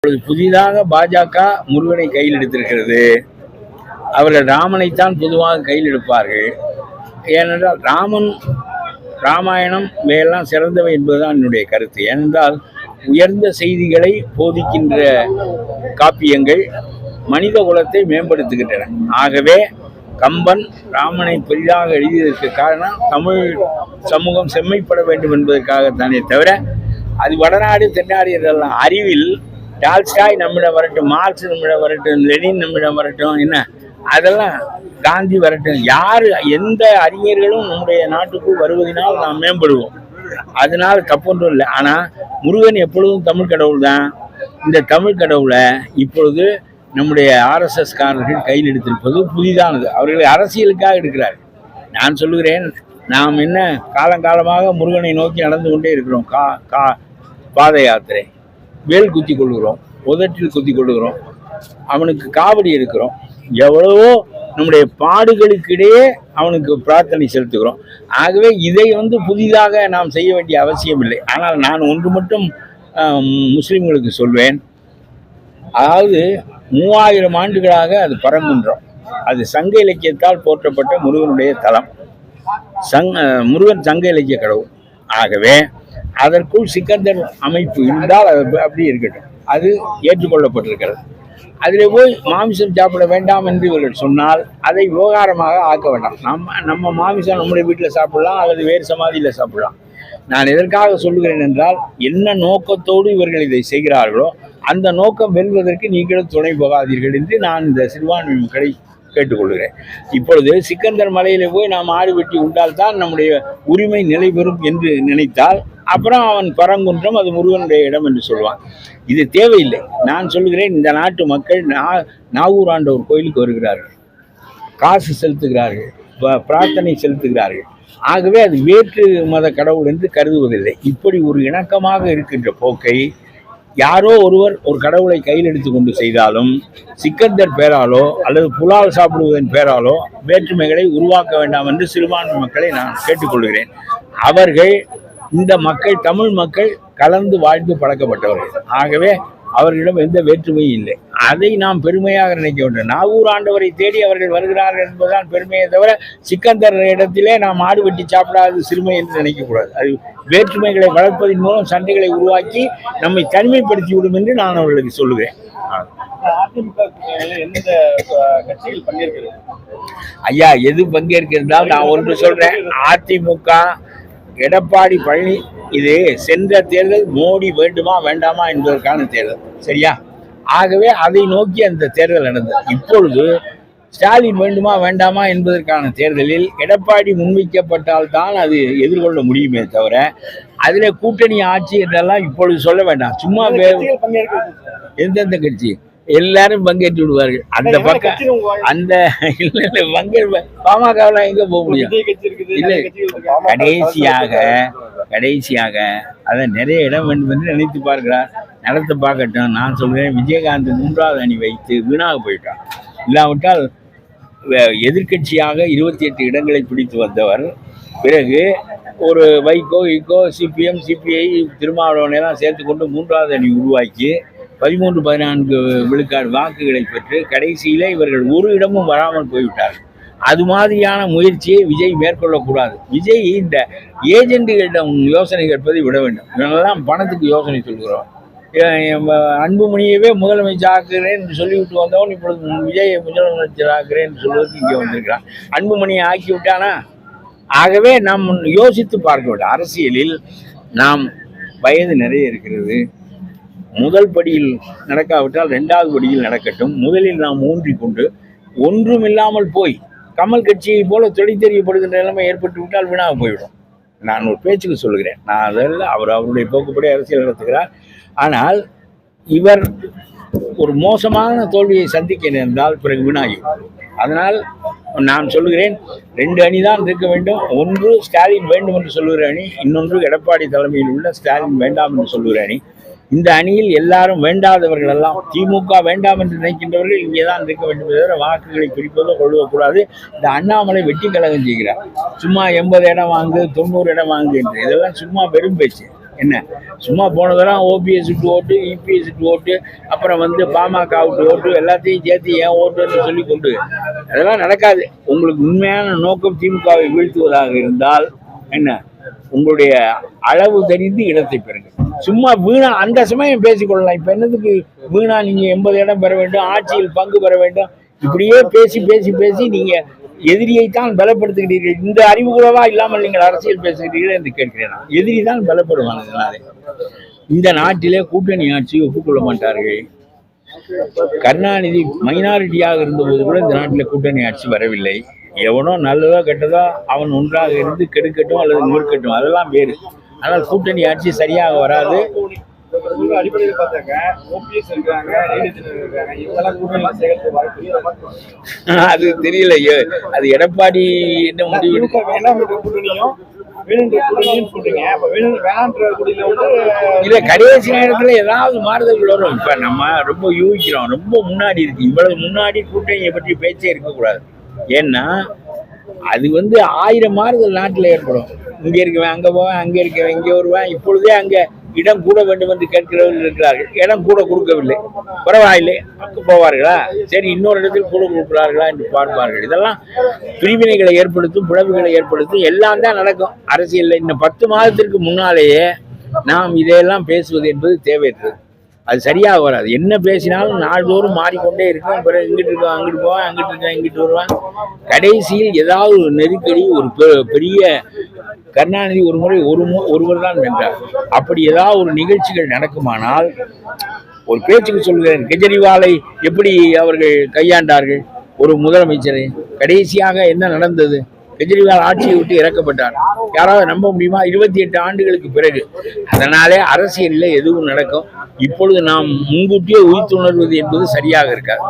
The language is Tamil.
புதிதாக பாஜக முருகனை கையில் எடுத்திருக்கிறது. அவர்கள் ராமனைத்தான் பொதுவாக கையில் எடுப்பார்கள். ஏனென்றால் ராமாயணம் இவையெல்லாம் சிறந்தவை என்பதுதான் என்னுடைய கருத்து. ஏனென்றால் உயர்ந்த செய்திகளை போதிக்கின்ற காப்பியங்கள் மனித குலத்தை மேம்படுத்துகின்றன. ஆகவே கம்பன் ராமனை பெரிதாக எழுதியதற்கு காரணம் தமிழ் சமூகம் செம்மைப்பட வேண்டும் என்பதற்காகத்தானே தவிர அது வடநாடு தென்னாடு என்றெல்லாம். அறிவில் டால்ஸ்டாய் நம்மிடம் வரட்டும், மார்க்ஸ் நம்மிடம் வரட்டும், லெனின் நம்மிடம் வரட்டும், என்ன அதெல்லாம் காந்தி வரட்டும், யார் எந்த அறிஞர்களும் நம்முடைய நாட்டுக்குள் வருவதனால் நாம் மேம்படுவோம். அதனால தப்பொன்றும் இல்லை. ஆனால் முருகன் எப்பொழுதும் தமிழ் கடவுள் தான். இந்த தமிழ் கடவுளை இப்பொழுது நம்முடைய RSS காரர்கள் கையில் எடுத்திருப்பது புதிதானது. அவர்களை அரசியலுக்காக எடுக்கிறார். நான் சொல்லுகிறேன், நாம் என்ன காலங்காலமாக முருகனை நோக்கி நடந்து கொண்டே இருக்கிறோம். பாத யாத்திரை, வேல் குத்தி கொள்கிறோம், உதட்டில் குத்தி கொள்கிறோம், அவனுக்கு காவடி இருக்கிறோம், எவ்வளவோ நம்முடைய பாடுகளுக்கிடையே அவனுக்கு பிரார்த்தனை செலுத்துகிறோம். ஆகவே இதை புதிதாக நாம் செய்ய வேண்டிய அவசியம் இல்லை. ஆனால் நான் ஒன்று மட்டும் முஸ்லிம்களுக்கு சொல்வேன். அதாவது 3000 ஆண்டுகளாக அது பரங்குன்றம். அது சங்க இலக்கியத்தால் போற்றப்பட்ட முருகனுடைய தலம். முருகன் சங்க இலக்கிய கடவுள். ஆகவே அதற்குள் சிக்கந்தர் அமைப்பு இருந்தால் அது அப்படி இருக்கட்டும், அது ஏற்றுக்கொள்ளப்பட்டிருக்கிறது. அதில் போய் மாமிசம் சாப்பிட வேண்டாம் என்று இவர்கள் சொன்னால் அதை விவகாரமாக ஆக்க வேண்டாம். நம்ம மாமிசம் நம்முடைய வீட்டில் சாப்பிடலாம், அல்லது வேறு சமாதியில் சாப்பிடலாம். நான் எதற்காக சொல்லுகிறேன் என்றால், என்ன நோக்கத்தோடு இவர்கள் இதை செய்கிறார்களோ அந்த நோக்கம் வெல்வதற்கு நீங்களும் துணை போகாதீர்கள் என்று நான் இந்த சிறுபான்மை மக்களை கேட்டுக்கொள்கிறேன். இப்பொழுது சிக்கந்தர் மலையில போய் நாம் ஆடு வெட்டி உண்டால்தான் நம்முடைய உரிமை நிலை பெறும் என்று நினைத்தால் அப்புறம் அவன் பரங்குன்றம், அது முருகனுடைய இடம் என்று சொல்லுவான். இது தேவையில்லை. நான் சொல்லுகிறேன், இந்த நாட்டு மக்கள் நாகூர் ஆண்டவர் கோயிலுக்கு வருகிறார்கள், காசு செலுத்துகிறார்கள், பிரார்த்தனை செலுத்துகிறார்கள். ஆகவே அது வேற்று மத கடவுள் என்று கருதுவதில்லை. இப்படி ஒரு இணக்கமாக இருக்கின்ற போக்கை யாரோ ஒருவர் ஒரு கடவுளை கையில் எடுத்து கொண்டு செய்தாலும், சிக்கந்தர் பேராலோ அல்லது புலால் சாப்பிடுவதன் பேராலோ வேற்றுமைகளை உருவாக்க வேண்டாம் என்று சிறுபான்மை மக்களை நான் கேட்டுக்கொள்கிறேன். அவர்கள், இந்த மக்கள், தமிழ் மக்கள் கலந்து வாழ்ந்து பழக்கப்பட்டவர்கள். ஆகவே அவர்களிடம் எந்த வேற்றுமையும் இல்லை. அதை நாம் பெருமையாக நினைக்க வேண்டும். நாகூர் ஆண்டவரை தேடி அவர்கள் வருகிறார்கள் என்பதுதான் பெருமையை தவிர சிக்கந்தர் இடத்திலே நாம் ஆடு வெட்டி சாப்பிடாது சிறுமை என்று நினைக்கக்கூடாது. அது வேற்றுமைகளை வளர்ப்பதன் மூலம் சண்டைகளை உருவாக்கி நம்மை தனிமைப்படுத்தி விடும் என்று நான் அவர்களுக்கு சொல்லுவேன். ஐயா, எது பங்கேற்கிறதால் நான் ஒன்று சொல்றேன். அதிமுக, எடப்பாடி, பழனி, இது சென்ற தேர்தல் மோடி வேண்டுமா வேண்டாமா என்பதற்கான தேர்தல், சரியா? ஆகவே அதை நோக்கி அந்த தேர்தல் நடந்தது. இப்பொழுது ஸ்டாலின் வேண்டுமா வேண்டாமா என்பதற்கான தேர்தலில் எடப்பாடி முன்வைக்கப்பட்டால் தான் அது எதிர்கொள்ள முடியுமே தவிர அதில் கூட்டணி ஆட்சி என்றெல்லாம் இப்பொழுது சொல்ல வேண்டாம். சும்மா எந்தெந்த கட்சி எல்லாரும் பங்கேற்று விடுவார்கள். அந்த பக்கம் அந்த பாமகவெல்லாம் எங்க போக முடியும்? இல்லை, கடைசியாக அதை நிறைய இடம் வேண்டும் என்று நினைத்து பார்க்கிறார். நடத்த பார்க்கட்டும். நான் சொல்கிறேன், விஜயகாந்த் 3வது அணி வைத்து வீணாக போயிட்டான். இல்லாவிட்டால் எதிர்கட்சியாக 28 இடங்களை பிடித்து வந்தவர், பிறகு ஒரு வைகோ, CPM, CPI, திருமாவளவனையெல்லாம் சேர்த்து கொண்டு 3வது அணி உருவாக்கி 13-14 விழுக்காடு வாக்குகளை பெற்று கடைசியிலே இவர்கள் ஒரு இடமும் வராமல் போய்விட்டார்கள். அது மாதிரியான முயற்சியை விஜய் மேற்கொள்ளக்கூடாது. விஜய் இந்த ஏஜென்ட்டுகளிடம் யோசனை கேட்பதை விட வேண்டும். இவனெல்லாம் பணத்துக்கு யோசனை சொல்கிறோம். அன்புமணியவே முதலமைச்சர் ஆக்குகிறேன் என்று சொல்லிவிட்டு வந்தவன் இப்பொழுது விஜயை முதலமைச்சர் ஆக்குகிறேன் என்று சொல்வதற்கு இங்கே வந்திருக்கிறான். அன்புமணியை ஆக்கி விட்டானா? ஆகவே நாம் யோசித்து பார்க்க வேண்டும். அரசியலில் நாம் வயது நிறைய இருக்கிறது. முதல் படியில் நடக்காவிட்டால் 2வது படியில் நடக்கட்டும். முதலில் நாம் ஊன்றிக்கொண்டு ஒன்றும் இல்லாமல் போய் கமல் கட்சியை போல தொலை தெரியப்படுகின்ற நிலைமை ஏற்பட்டு விட்டால் வீணாக போய்விடும். நான் ஒரு பேச்சுக்கு சொல்லுகிறேன். நான் அதெல்லாம் அவருடைய போக்குப்படி அரசியல் நடத்துகிறார். ஆனால் இவர் ஒரு மோசமான தோல்வியை சந்திக்க நேர்ந்தால் பிறகு வீணாகிவிடும். அதனால் நான் சொல்லுகிறேன், 2 அணி தான் இருக்க வேண்டும். ஒன்று ஸ்டாலின் வேண்டும் என்று சொல்லுகிற அணி, இன்னொன்று எடப்பாடி தலைமையில் உள்ள ஸ்டாலின் வேண்டாம் என்று சொல்லுகிற அணி. இந்த அணியில் எல்லாரும் வேண்டாதவர்கள் எல்லாம், திமுக வேண்டாம் என்று நினைக்கின்றவர்கள் இங்கே தான் இருக்க வேண்டும் தவிர வாக்குகளை பிரிப்பதோ கொள்வக்கூடாது. இந்த அண்ணாமலை வெட்டி கழகம் செய்கிறார். சும்மா 80 இடம் வாங்கு, 90 இடம் வாங்கு என்று, இதெல்லாம் சும்மா வெறும் பேச்சு. என்ன சும்மா போனதெல்லாம் ஓபிஎஸ் ஓட்டு, இபிஎஸ் ஓட்டு, அப்புறம் வந்து பாமக ஓட்டு, எல்லாத்தையும் சேர்த்து ஏன் ஓட்டுன்னு சொல்லி கொண்டு அதெல்லாம் நடக்காது. உங்களுக்கு உண்மையான நோக்கம் திமுகவை வீழ்த்துவதாக இருந்தால் என்ன, உங்களுடைய அளவு தெரிந்து இடத்தை பெறுங்க. சும்மா வீணா அந்த சமயம் பேசிக்கொள்ளலாம். இப்ப என்னதுக்கு வீணா நீங்க 80 இடம் பெற வேண்டும், ஆட்சியில் பங்கு பெற வேண்டும், இப்படியே பேசி பேசி பேசி நீங்க எதிரியைத்தான் பலப்படுத்துகிறீர்கள். இந்த அறிவு கூடவா இல்லாமல் நீங்கள் அரசியல் பேசுகிறீர்கள் என்று கேட்கிறேன். எதிரி தான் பலப்படுவாங்க. இதனாலே இந்த நாட்டிலே கூட்டணி ஆட்சி ஒப்புக்கொள்ள மாட்டார்கள். கருணாநிதி மைனாரிட்டியாக இருந்தபோது கூட இந்த நாட்டில் கூட்டணி ஆட்சி வரவில்லை. எவனோ நல்லதோ கெட்டதோ அவன் ஒன்றாக இருந்து கெடுக்கட்டும் அல்லது நொறுக்கட்டும், அதெல்லாம் வேறு. ஆனால் கூட்டணி ஆட்சி சரியாக வராது. அடிப்படையில் பார்த்தாங்க ஓபிஎஸ் இருக்காங்க, இருக்காங்க, இவங்கெல்லாம் கூட்டணி சேர்த்து வாய்ப்பு அது தெரியல. அது எடப்பாடி என்ன முடிவு வேண்டாம் கூட்டணியும் இல்ல, கடைசி நேரத்துல ஏதாவது மாறுதல்கள் வரும். இப்ப நம்ம ரொம்ப யூகிக்கிறோம், ரொம்ப முன்னாடி இருக்கு. இவ்வளவு முன்னாடி கூட்டணியை பற்றி பேச்சே இருக்கக்கூடாது. ஏன்னா அது வந்து 1000 மாறுதல் நாட்டில் ஏற்படும். இங்க இருக்கவன் அங்க போவேன், அங்க இருக்கவன் இங்க வருவேன். இப்பொழுதே அங்க இடம் கூட வேண்டும் என்று கேட்கிறவர்கள் இருக்கிறார்கள். இடம் கூட கொடுக்கவில்லை, பரவாயில்லை, அங்கு போவார்களா, சரி இன்னொரு இடத்தில் கூட கொடுக்கிறார்களா என்று பார்ப்பார்கள். இதெல்லாம் பிரிவினைகளை ஏற்படுத்தும், பிளவுகளை ஏற்படுத்தும், எல்லாம் தான் நடக்கும் அரசியலில். இன்னும் 10 மாதத்திற்கு முன்னாலேயே நாம் இதையெல்லாம் பேசுவது என்பது தேவையற்றது. அது சரியாக வராது. என்ன பேசினாலும் நாள்தோறும் மாறிக்கொண்டே இருக்கும். பிறகு இங்கிட்டு இருக்கோம், அங்கிட்டு போவேன், அங்கிட்டு இருக்கேன், இங்கிட்டு வருவேன். கடைசியில் ஏதாவது ஒரு நெருக்கடி, ஒரு பெரிய கருணாநிதி ஒரு முறை ஒருவர் தான் வென்றார். அப்படி ஏதாவது ஒரு நிகழ்ச்சிகள் நடக்குமானால், ஒரு பேச்சுக்கு சொல்கிறேன், கெஜ்ரிவாலை எப்படி அவர்கள் கையாண்டார்கள் ஒரு முதலமைச்சரை? கடைசியாக என்ன நடந்தது? கெஜ்ரிவால் ஆட்சியை விட்டு இறக்கப்பட்டார். யாராவது நம்ப முடியுமா? 28 ஆண்டுகளுக்கு பிறகு. அதனாலே அரசியலில் எதுவும் நடக்கும். இப்பொழுது நாம் முன்கூட்டியே உயிர்த்துணர்வது என்பது சரியாக இருக்காது.